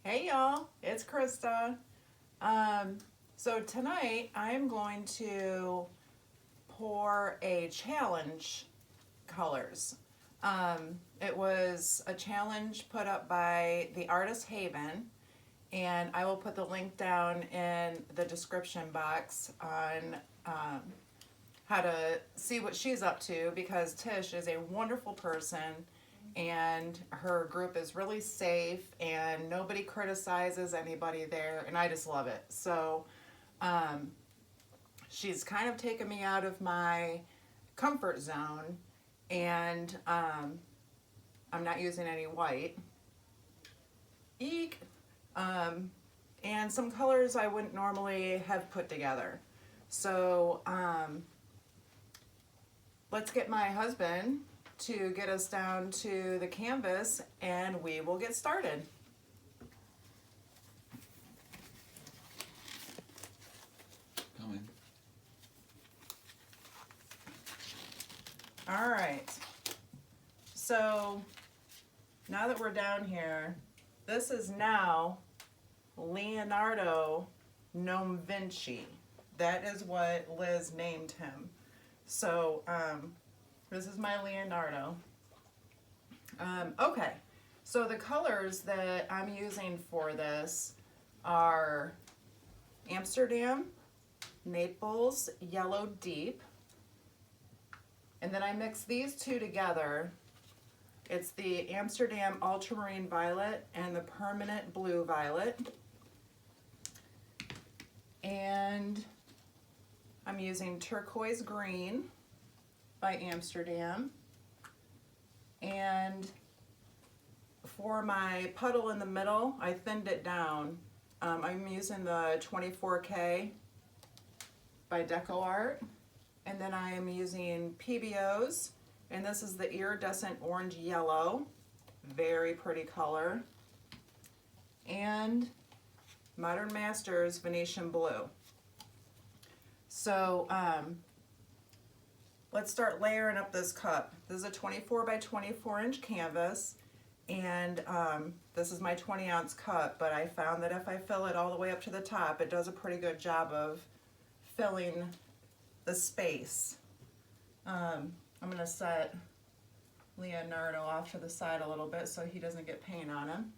Hey y'all, it's Krista. So tonight I'm going to pour a challenge colors. It was a challenge put up by the artist Haven, and I will put the link down in the description box on how to see what she's up to, because Tish is a wonderful person and her group is really safe and nobody criticizes anybody there, and I just love it. So she's kind of taken me out of my comfort zone, and I'm not using any white. Eek! And some colors I wouldn't normally have put together. So let's get my husband to get us down to the canvas and we will get started. Coming. All right. So now that we're down here, this is now Leonardo Gnome Vinci. That is what Liz named him. So this is my Leonardo. Okay, so the colors that I'm using for this are Amsterdam, Naples, Yellow Deep, and then I mix these two together. It's the Amsterdam Ultramarine Violet and the Permanent Blue Violet. And I'm using Turquoise Green by Amsterdam. And for my puddle in the middle, I thinned it down. I'm using the 24K by Deco Art. And then I am using Pebeos, and this is the Iridescent Orange Yellow. Very pretty color. And Modern Masters Venetian Blue. So let's start layering up this cup. This is a 24 by 24 inch canvas, and this is my 20-ounce cup, but I found that if I fill it all the way up to the top, it does a pretty good job of filling the space. I'm going to set Leonardo off to the side a little bit so he doesn't get paint on him.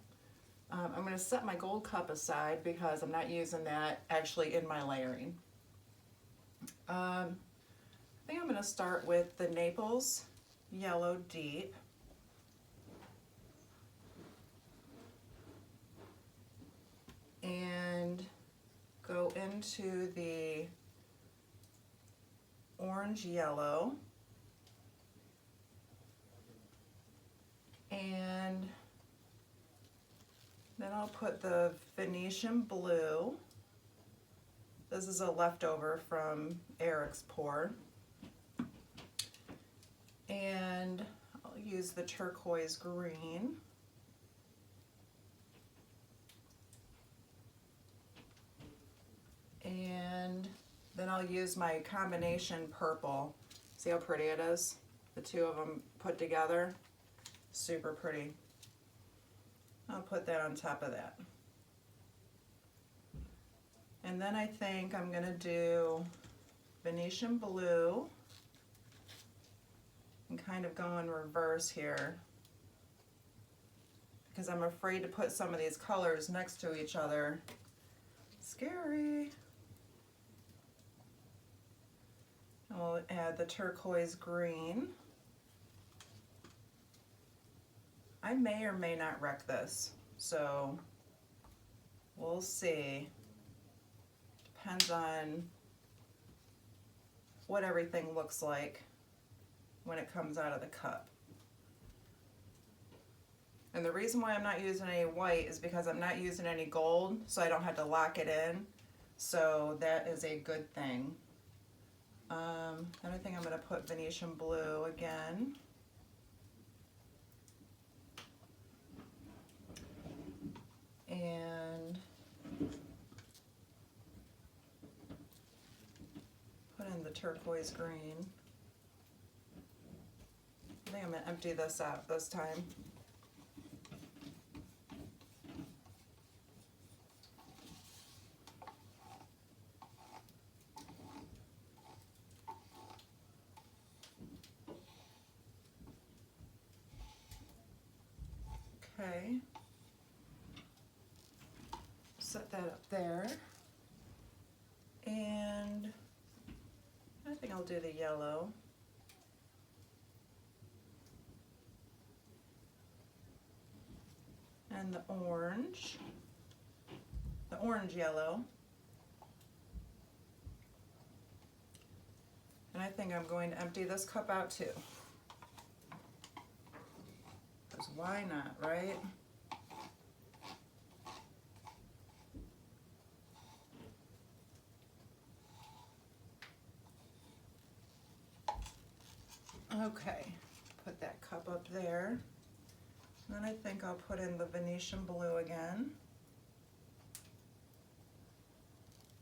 I'm going to set my gold cup aside because I'm not using that actually in my layering. I think I'm going to start with the Naples Yellow Deep. And go into the Orange Yellow. And then I'll put the Venetian Blue. This is a leftover from Eric's pour. And I'll use the Turquoise Green. And then I'll use my combination purple. See how pretty it is? The two of them put together. Super pretty. I'll put that on top of that. And then I think I'm going to do Venetian Blue and kind of go in reverse here, because I'm afraid to put some of these colors next to each other. Scary. I'll add the Turquoise Green. I may or may not wreck this, so we'll see. Depends on what everything looks like when it comes out of the cup. And the reason why I'm not using any white is because I'm not using any gold, so I don't have to lock it in. So that is a good thing. And I think I'm going to put Venetian Blue again. And put in the Turquoise Green. I think I'm going to empty this out this time. Okay. Set that up there. And I think I'll do the yellow. And the orange yellow. And I think I'm going to empty this cup out too. Because why not, right? Okay, put that cup up there. Then I think I'll put in the Venetian Blue again.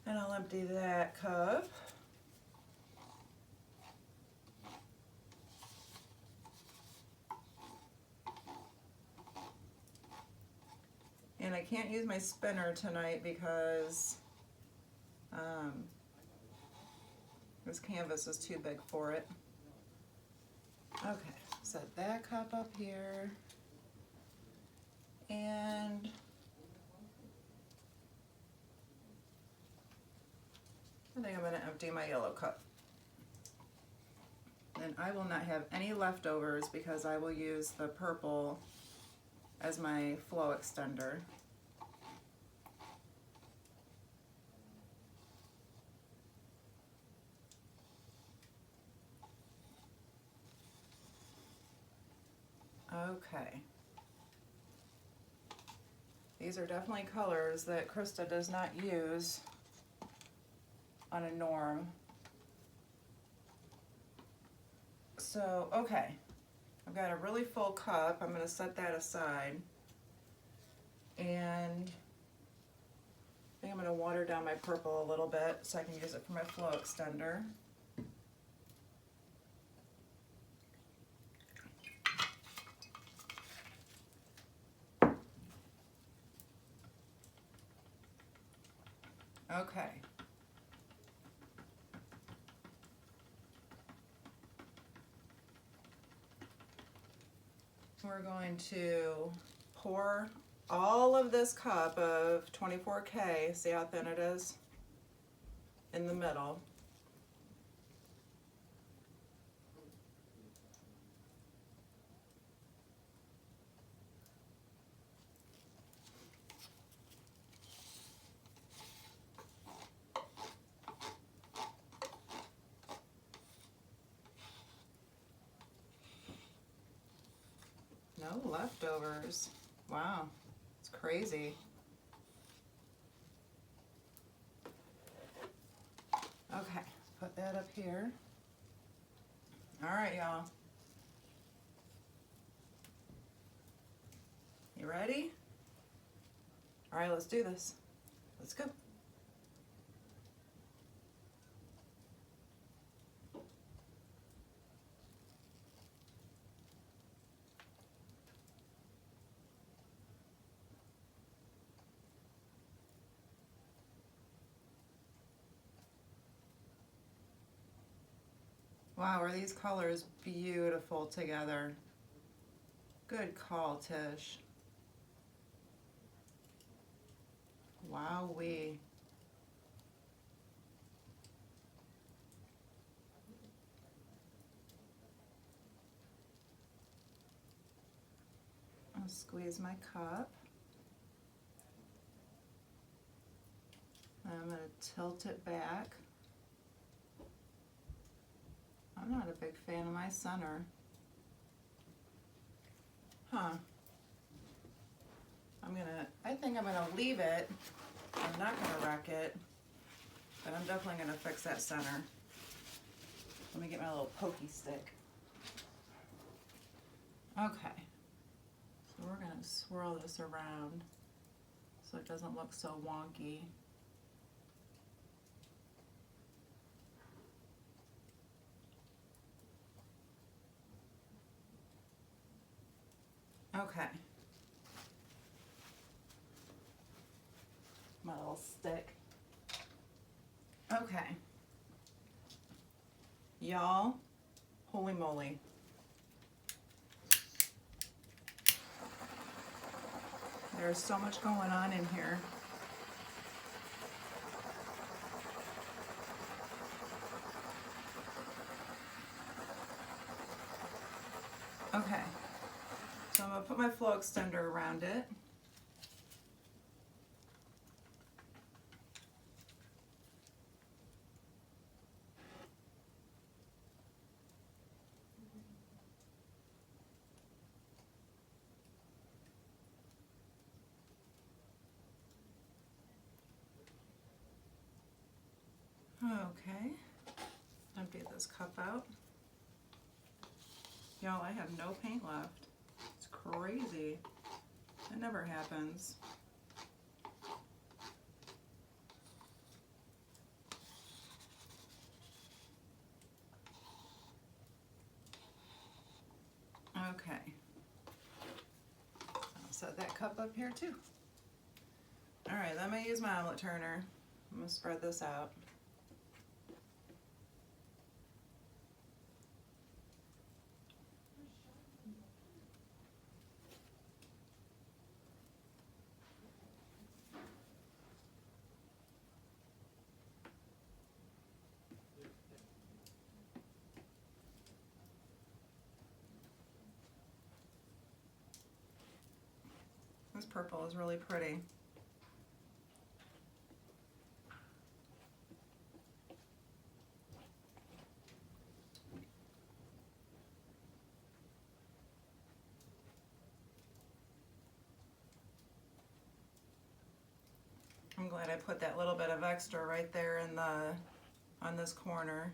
And I'll empty that cup. And I can't use my spinner tonight because this canvas is too big for it. Okay, set that cup up here. And I think I'm going to empty my yellow cup. And I will not have any leftovers because I will use the purple as my flow extender. Okay. These are definitely colors that Krista does not use on a norm. So, okay. I've got a really full cup. I'm going to set that aside. And I think I'm going to water down my purple a little bit so I can use it for my flow extender. Okay. We're going to pour all of this cup of 24K, see how thin it is, in the middle. No leftovers. Wow, it's crazy. Okay, put that up here. All right, y'all. You ready? All right, let's do this. Let's go. Wow, are these colors beautiful together? Good call, Tish. Wowee. I'll squeeze my cup. I'm going to tilt it back. I'm not a big fan of my center. Huh. I think I'm gonna leave it. I'm not gonna wreck it, but I'm definitely gonna fix that center. Let me get my little pokey stick. Okay. So we're gonna swirl this around so it doesn't look so wonky. Okay. My little stick. Okay. Y'all, holy moly. There's so much going on in here. Okay, so I'm going to put my flow extender around it. Okay, empty this cup out. Y'all, I have no paint left. It's crazy. It never happens. Okay. I'll set that cup up here too. All right, then I'm gonna use my omelet turner. I'm gonna spread this out. This purple is really pretty. I'm glad I put that little bit of extra right there in on this corner.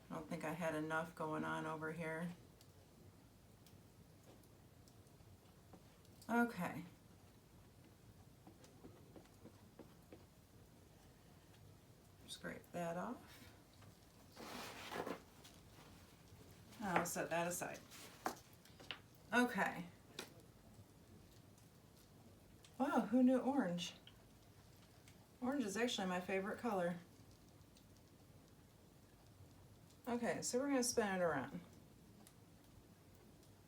I don't think I had enough going on over here. Okay. Scrape that off. I'll set that aside. Okay. Wow, who knew orange? Orange is actually my favorite color. Okay, so we're going to spin it around.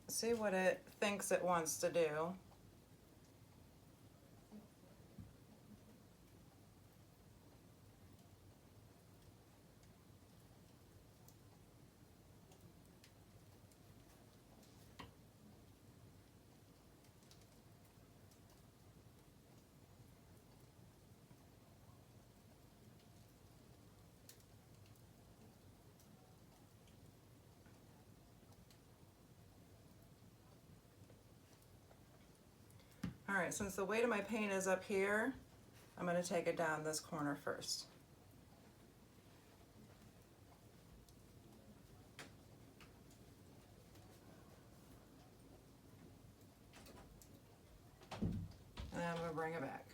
See what it thinks it wants to do. All right, since the weight of my paint is up here, I'm going to take it down this corner first. And then I'm going to bring it back.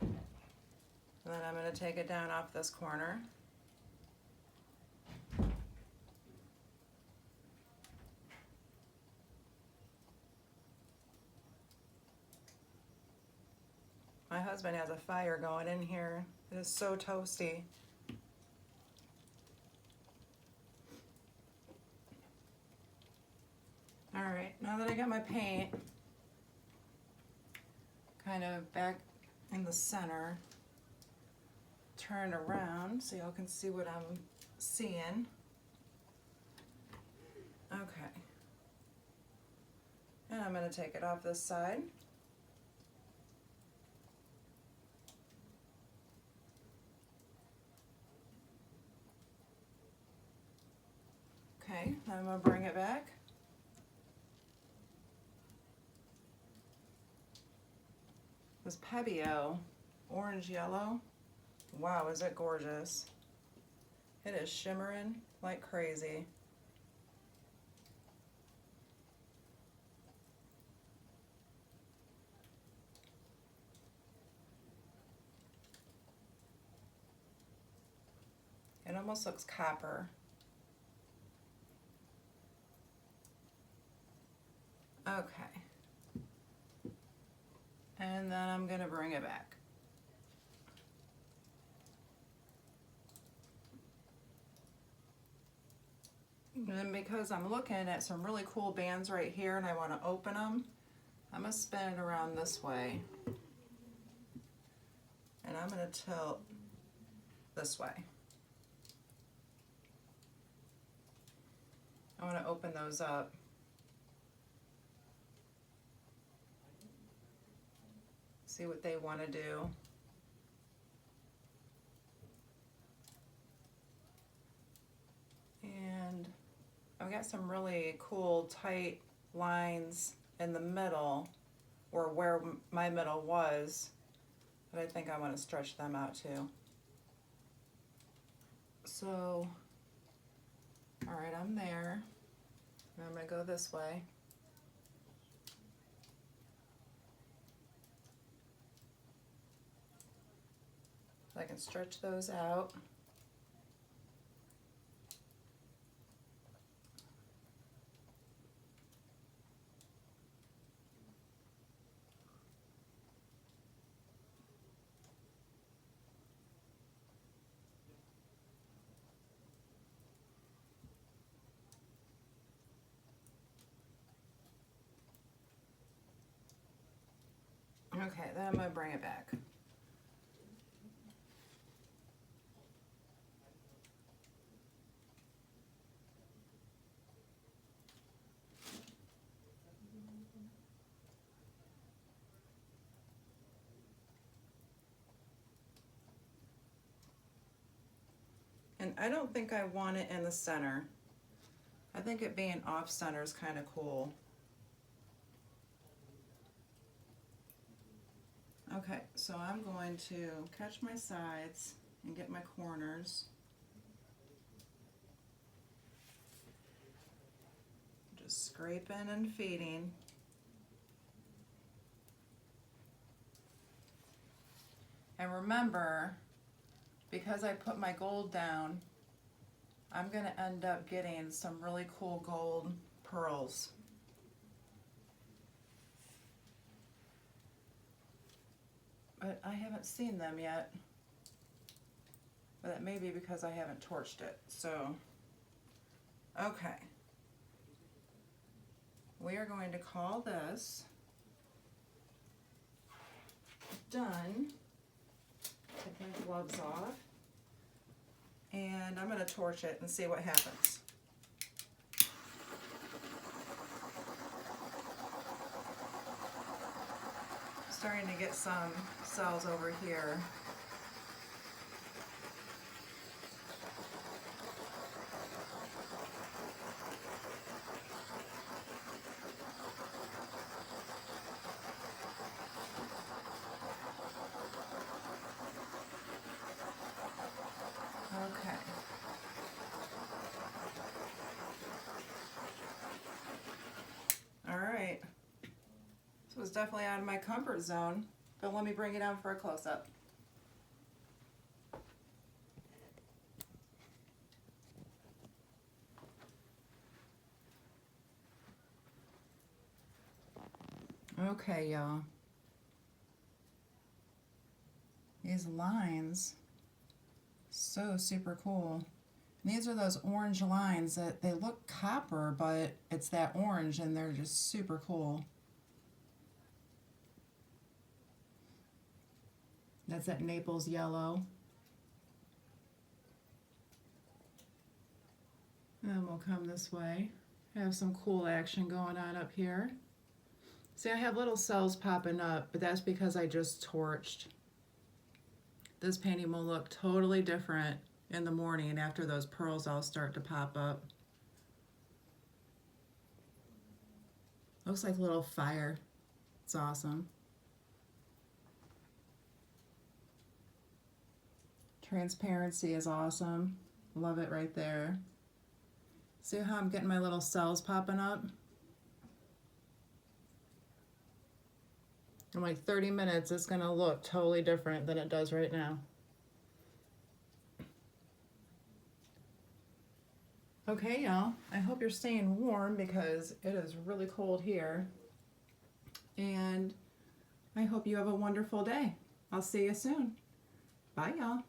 And then I'm going to take it down off this corner. My husband has a fire going in here. It is so toasty. All right, now that I got my paint kind of back in the center, turn around so y'all can see what I'm seeing. Okay. And I'm going to take it off this side. Okay, then I'm going to bring it back. This Pebeo, orange yellow. Wow, is it gorgeous. It is shimmering like crazy. It almost looks copper. Okay. And then I'm going to bring it back. And then because I'm looking at some really cool bands right here and I want to open them, I'm going to spin it around this way. And I'm going to tilt this way. I want to open those up. See what they want to do. And I've got some really cool tight lines in the middle, or where my middle was, but I think I want to stretch them out too. So, all right, I'm there. Now I'm going to go this way. So I can stretch those out. Okay, then I'm going to bring it back. And I don't think I want it in the center. I think it being off center is kind of cool. Okay, so I'm going to catch my sides and get my corners. Just scraping and feeding. And remember, because I put my gold down, I'm going to end up getting some really cool gold pearls. But I haven't seen them yet. But that may be because I haven't torched it. So, okay. We are going to call this done. Take my gloves off. And I'm going to torch it and see what happens. Starting to get some cells over here. Okay. All right. This was definitely out of my comfort zone, but let me bring it down for a close-up. Okay, y'all. These lines, so super cool. These are those orange lines that they look copper, but it's that orange and they're just super cool. That's that Naples yellow. And we'll come this way. Have some cool action going on up here. See, I have little cells popping up, but that's because I just torched. This painting will look totally different in the morning after those pearls all start to pop up. Looks like a little fire. It's awesome. Transparency is awesome. Love it right there. See how I'm getting my little cells popping up? In like 30 minutes, it's gonna look totally different than it does right now. Okay, y'all, I hope you're staying warm because it is really cold here. And I hope you have a wonderful day. I'll see you soon. Bye, y'all.